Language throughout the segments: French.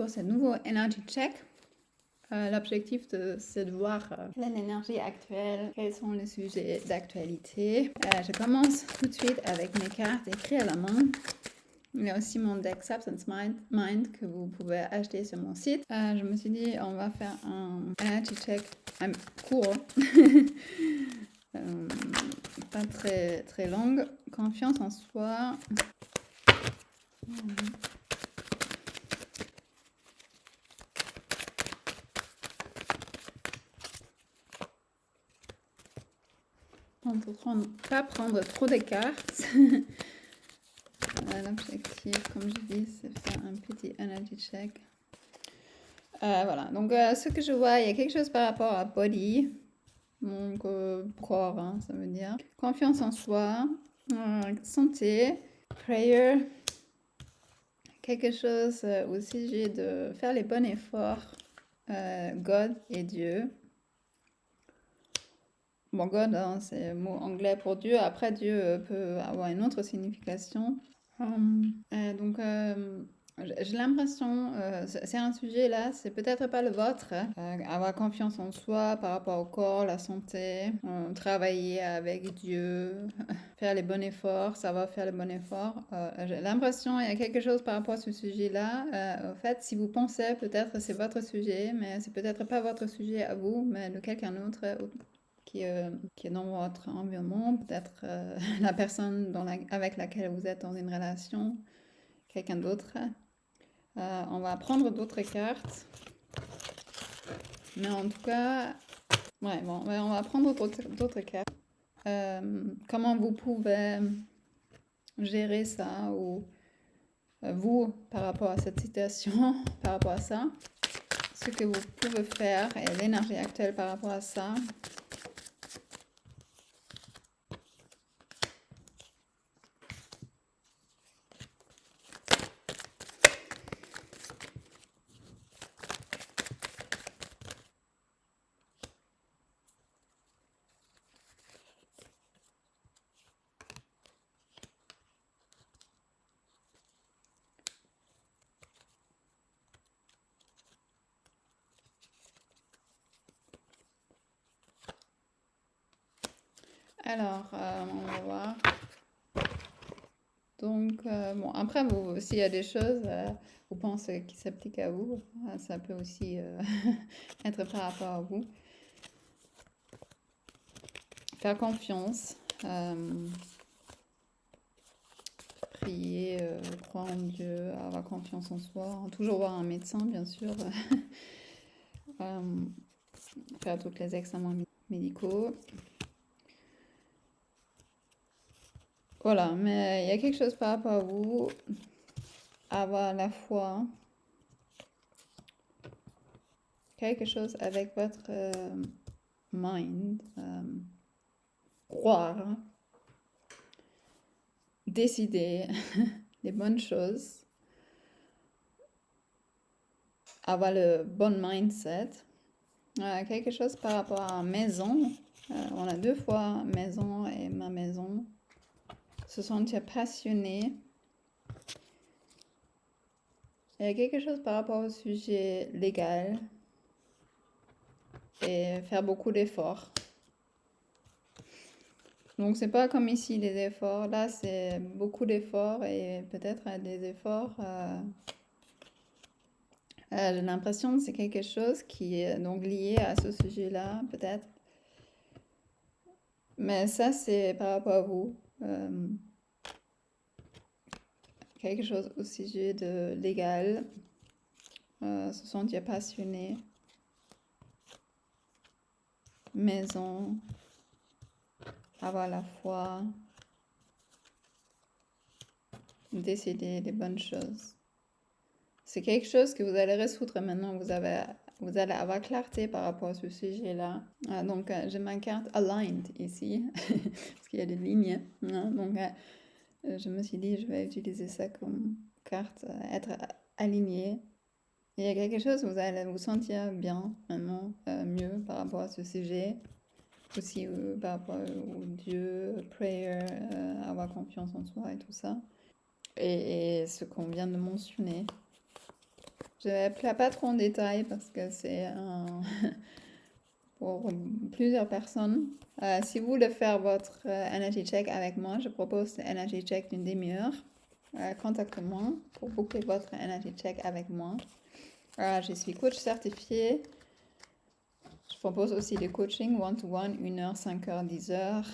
pour ce nouveau Energy Check. L'objectif, c'est de voir quelle est l'énergie actuelle, quels sont les sujets d'actualité. Je commence tout de suite avec mes cartes écrites à la main. Il y a aussi mon deck Substance Mind que vous pouvez acheter sur mon site. Je me suis dit, on va faire un Energy Check court, pas très, très long. Confiance en soi. On ne peut pas prendre trop de cartes. L'objectif, comme je dis, c'est faire un petit energy check. Voilà, donc ce que je vois, il y a quelque chose par rapport à body, donc corps, hein, ça veut dire. Confiance en soi, santé, prayer, quelque chose au sujet de faire les bons efforts, God et Dieu. Bon, God, hein, c'est le mot anglais pour Dieu. Après, Dieu peut avoir une autre signification. Donc, j'ai l'impression, c'est un sujet là, c'est peut-être pas le vôtre. Avoir confiance en soi par rapport au corps, la santé, travailler avec Dieu, faire les bons efforts, savoir faire les bons efforts. J'ai l'impression il y a quelque chose par rapport à ce sujet-là. En fait, si vous pensez peut-être c'est votre sujet, mais c'est peut-être pas votre sujet à vous, mais de quelqu'un d'autre qui est dans votre environnement, peut-être la personne avec laquelle vous êtes dans une relation, quelqu'un d'autre. On va prendre d'autres cartes. Mais en tout cas, ouais, bon, on va prendre d'autres cartes. Comment vous pouvez gérer ça ou vous, par rapport à cette situation, par rapport à ça, ce que vous pouvez faire et l'énergie actuelle par rapport à ça. Alors, on va voir. Donc, bon, après, s'il y a des choses, vous pensez qui s'appliquent à vous, ça peut aussi être par rapport à vous. Faire confiance, prier, croire en Dieu, avoir confiance en soi, toujours voir un médecin, bien sûr. Faire tous les examens médicaux. Voilà, mais il y a quelque chose par rapport à vous, avoir la foi, quelque chose avec votre mind, croire, décider les bonnes choses, avoir le bon mindset, quelque chose par rapport à maison. On a deux fois maison et ma maison. Se sentir passionné. Il y a quelque chose par rapport au sujet légal et faire beaucoup d'efforts. Donc c'est pas comme ici les efforts, là c'est beaucoup d'efforts et peut-être des efforts. J'ai l'impression que c'est quelque chose qui est donc lié à ce sujet-là, peut-être. Mais ça c'est par rapport à vous. Quelque chose au sujet de légal, se sentir passionné, maison, avoir la foi, décider les bonnes choses. C'est quelque chose que vous allez résoudre maintenant, vous allez avoir clarté par rapport à ce sujet-là. Donc, j'ai ma carte aligned ici, parce qu'il y a des lignes. Hein, donc, je me suis dit, je vais utiliser ça comme carte, être aligné. Il y a quelque chose, vous allez vous sentir bien maintenant, mieux par rapport à ce sujet. Aussi par rapport au Dieu, prayer, avoir confiance en soi et tout ça. Et ce qu'on vient de mentionner. Je ne vais pas trop en détail parce que c'est pour plusieurs personnes. Si vous voulez faire votre energy check avec moi, je propose un energy check d'une demi-heure. Contactez-moi pour booker votre energy check avec moi. Je suis coach certifié. Je propose aussi des coachings one-to-one, 1 heure, 5 heures, 10 heures,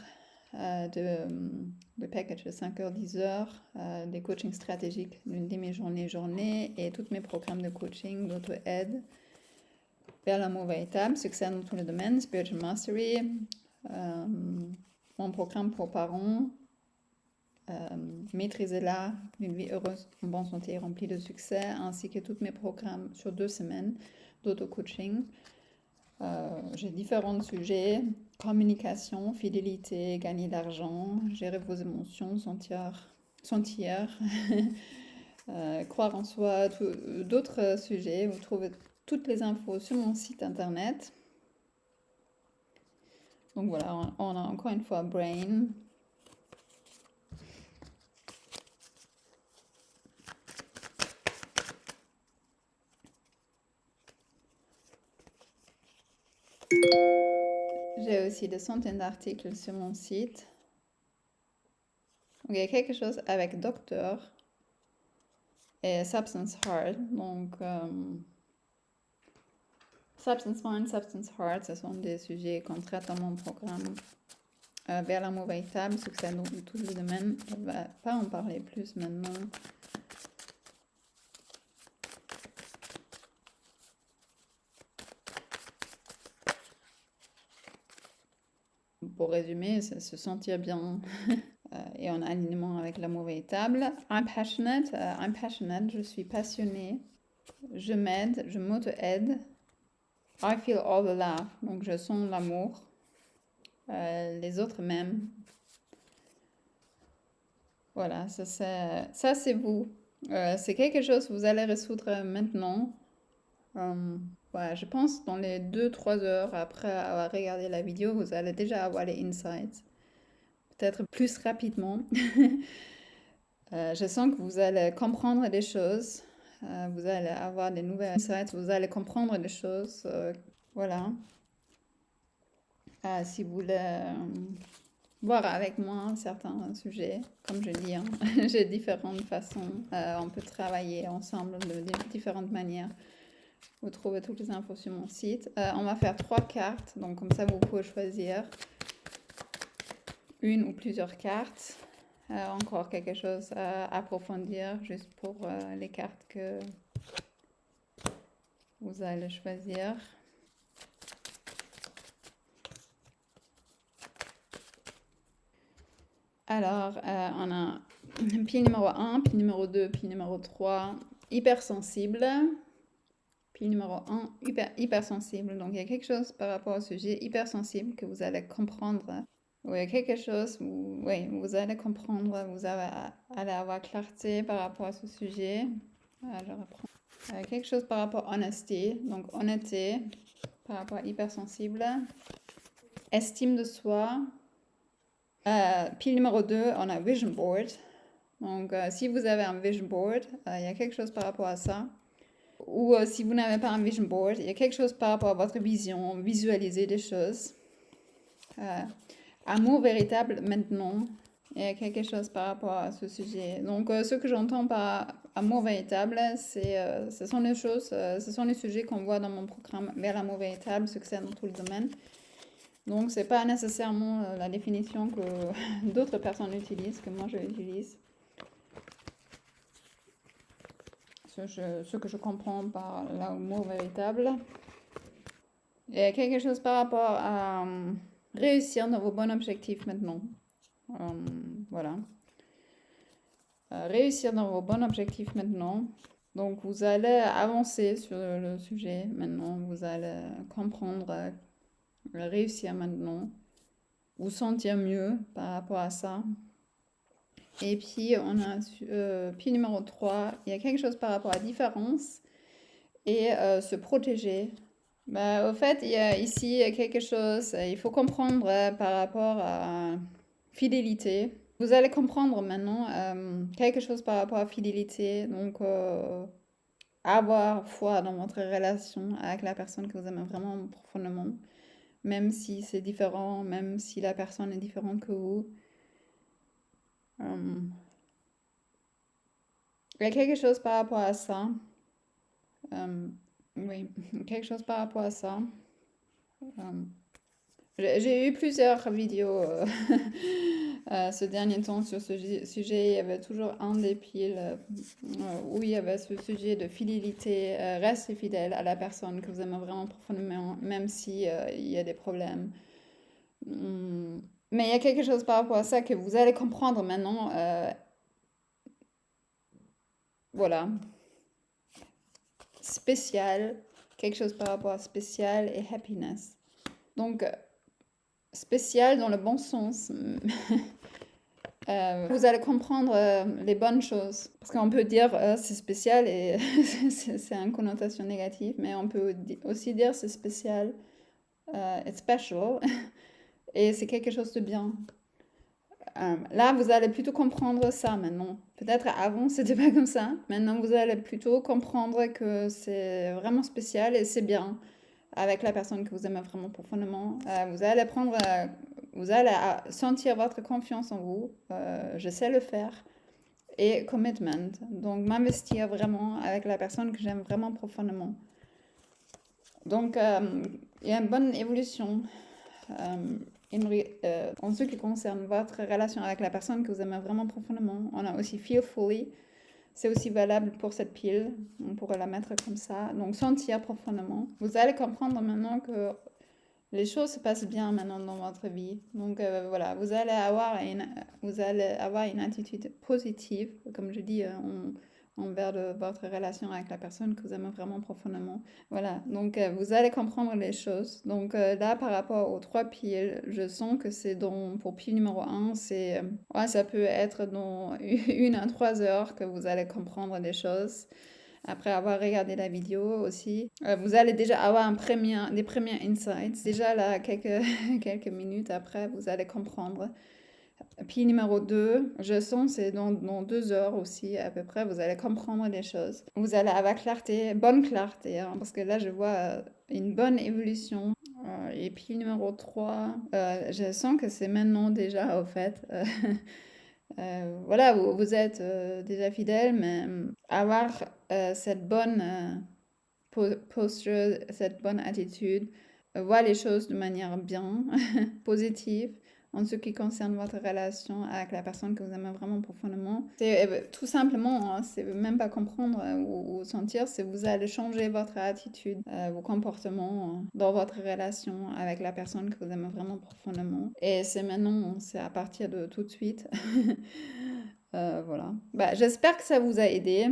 de package de 5 heures, 10 heures, des coachings stratégiques d'une demi-journée et tous mes programmes de coaching, d'auto-aide vers l'amour véritable, succès dans tous les domaines, spiritual mastery, mon programme pour parents, maîtrisez-la, une vie heureuse, en bonne santé et remplie de succès, ainsi que tous mes programmes sur 2 semaines d'auto-coaching. J'ai différents sujets, communication, fidélité, gagner de l'argent, gérer vos émotions, sentir, croire en soi, d'autres sujets. Vous trouvez toutes les infos sur mon site internet. Donc voilà, on a encore une fois Brain. J'ai aussi des centaines d'articles sur mon site. Donc, il y a quelque chose avec docteur et Substance Heart. Donc, Substance Mind, Substance Heart, ce sont des sujets qu'on traite dans mon programme vers l'amour véritable, succès dans tous les domaines. Je ne vais pas en parler plus maintenant. Pour résumer, c'est se sentir bien et en alignement avec l'amour véritable. I'm passionate, je suis passionnée. Je m'aide, je m'auto-aide. I feel all the love, donc je sens l'amour. Les autres m'aiment. Voilà, ça c'est vous. C'est quelque chose que vous allez résoudre maintenant. Voilà, je pense dans les 2-3 heures après avoir regardé la vidéo, vous allez déjà avoir les insights. Peut-être plus rapidement. Je sens que vous allez comprendre des choses. Vous allez avoir des nouvelles insights. Vous allez comprendre des choses. Voilà. Si vous voulez voir avec moi certains sujets, comme je dis, hein, j'ai différentes façons. On peut travailler ensemble de différentes manières. Vous trouvez toutes les infos sur mon site. On va faire 3 cartes, donc comme ça vous pouvez choisir une ou plusieurs cartes. Encore quelque chose à approfondir juste pour les cartes que vous allez choisir. Alors, on a pile numéro 1, pile numéro 2, pile numéro 3, hypersensible. Pile numéro 1, hypersensible. Donc, il y a quelque chose par rapport au sujet hypersensible que vous allez comprendre. Oui, il y a quelque chose où oui, vous allez comprendre, vous allez avoir clarté par rapport à ce sujet. Je reprends. Quelque chose par rapport à honesty. Donc, honnêteté par rapport à hypersensible. Estime de soi. Pile numéro 2, on a vision board. Donc, si vous avez un vision board, il y a quelque chose par rapport à ça. Ou si vous n'avez pas un vision board, il y a quelque chose par rapport à votre vision, visualiser des choses. Amour véritable maintenant, il y a quelque chose par rapport à ce sujet. Donc, ce que j'entends par amour véritable, ce sont les choses, ce sont les sujets qu'on voit dans mon programme vers l'amour véritable, succès dans tous les domaines. Donc, c'est pas nécessairement la définition que d'autres personnes utilisent, que moi je utilise. Ce que je comprends par l'amour véritable. Il y a quelque chose par rapport à réussir dans vos bons objectifs maintenant. Voilà. Réussir dans vos bons objectifs maintenant. Donc, vous allez avancer sur le sujet maintenant. Vous allez comprendre, réussir maintenant. Vous sentir mieux par rapport à ça. Et puis, on a puis numéro 3, il y a quelque chose par rapport à différence et se protéger. Au fait, il y a ici quelque chose, il faut comprendre par rapport à fidélité. Vous allez comprendre maintenant quelque chose par rapport à fidélité. Donc, avoir foi dans votre relation avec la personne que vous aimez vraiment profondément, même si c'est différent, même si la personne est différente que vous. Euh, il y a quelque chose par rapport à ça. Euh, oui, quelque chose par rapport à ça. Euh, j'ai eu plusieurs vidéos ce dernier temps sur ce sujet. Il y avait toujours un des piles où il y avait ce sujet de fidélité. Restez fidèle à la personne que vous aimez vraiment profondément, même si il y a des problèmes. Mais il y a quelque chose par rapport à ça que vous allez comprendre maintenant. Voilà, spécial, quelque chose par rapport à spécial et happiness. Donc, spécial dans le bon sens. Vous allez comprendre les bonnes choses. Parce qu'on peut dire c'est spécial et c'est une connotation négative, mais on peut aussi dire c'est spécial, it's special, et c'est quelque chose de bien. Là, vous allez plutôt comprendre ça maintenant. Peut-être avant, c'était pas comme ça. Maintenant, vous allez plutôt comprendre que c'est vraiment spécial et c'est bien avec la personne que vous aimez vraiment profondément. Vous allez sentir votre confiance en vous. Je sais le faire. Et commitment. Donc, m'investir vraiment avec la personne que j'aime vraiment profondément. Donc, il y a une bonne évolution. En ce qui concerne votre relation avec la personne que vous aimez vraiment profondément, on a aussi feel fully. C'est aussi valable pour cette pile. On pourrait la mettre comme ça. Donc, sentir profondément. Vous allez comprendre maintenant que les choses se passent bien maintenant dans votre vie. Donc, voilà, vous allez avoir une attitude positive, comme je dis, envers votre relation avec la personne que vous aimez vraiment profondément. Voilà, donc vous allez comprendre les choses. Donc là, par rapport aux 3 piles, je sens que c'est pour pile numéro 1, ouais, ça peut être dans 1 à 3 heures que vous allez comprendre les choses. Après avoir regardé la vidéo aussi, vous allez déjà avoir des premiers insights. Déjà là, quelques minutes après, vous allez comprendre. Puis numéro 2, je sens c'est dans 2 heures aussi à peu près, vous allez comprendre les choses. Vous allez avoir clarté, bonne clarté, hein, parce que là je vois une bonne évolution. Et puis numéro 3, je sens que c'est maintenant déjà au fait. Voilà, vous êtes déjà fidèle, mais avoir cette bonne posture, cette bonne attitude, voir les choses de manière bien, positive, en ce qui concerne votre relation avec la personne que vous aimez vraiment profondément. C'est tout simplement, hein, c'est même pas comprendre ou sentir, c'est vous allez changer votre attitude, vos comportements dans votre relation avec la personne que vous aimez vraiment profondément. Et c'est maintenant, c'est à partir de tout de suite. Voilà. Bah, j'espère que ça vous a aidé.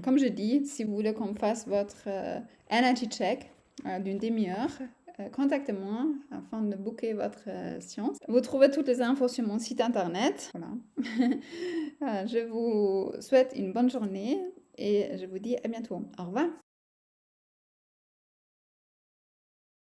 Comme je dis, si vous voulez qu'on fasse votre energy check d'une demi-heure, contactez-moi afin de booker votre séance. Vous trouvez toutes les infos sur mon site internet. Voilà. Je vous souhaite une bonne journée et je vous dis à bientôt. Au revoir.